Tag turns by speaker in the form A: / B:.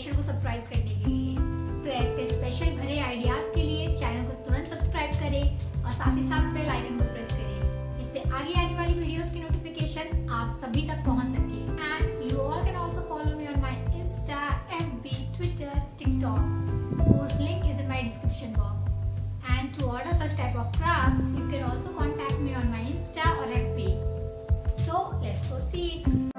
A: Motivation को surprise करने के लिए। तो ऐसे स्पेशल भरे आइडियाज के लिए चैनल को तुरंत सब्सक्राइब करें और साथ ही साथ बेल आइकन को प्रेस करें, जिससे आगे आने वाली वीडियोस की नोटिफिकेशन आप सभी तक पहुंच सके। And you all can also follow me on my Insta, FB, Twitter, TikTok, whose link is in my description box. And to order such type of crafts, you can also contact me on my Insta or FB. So let's proceed.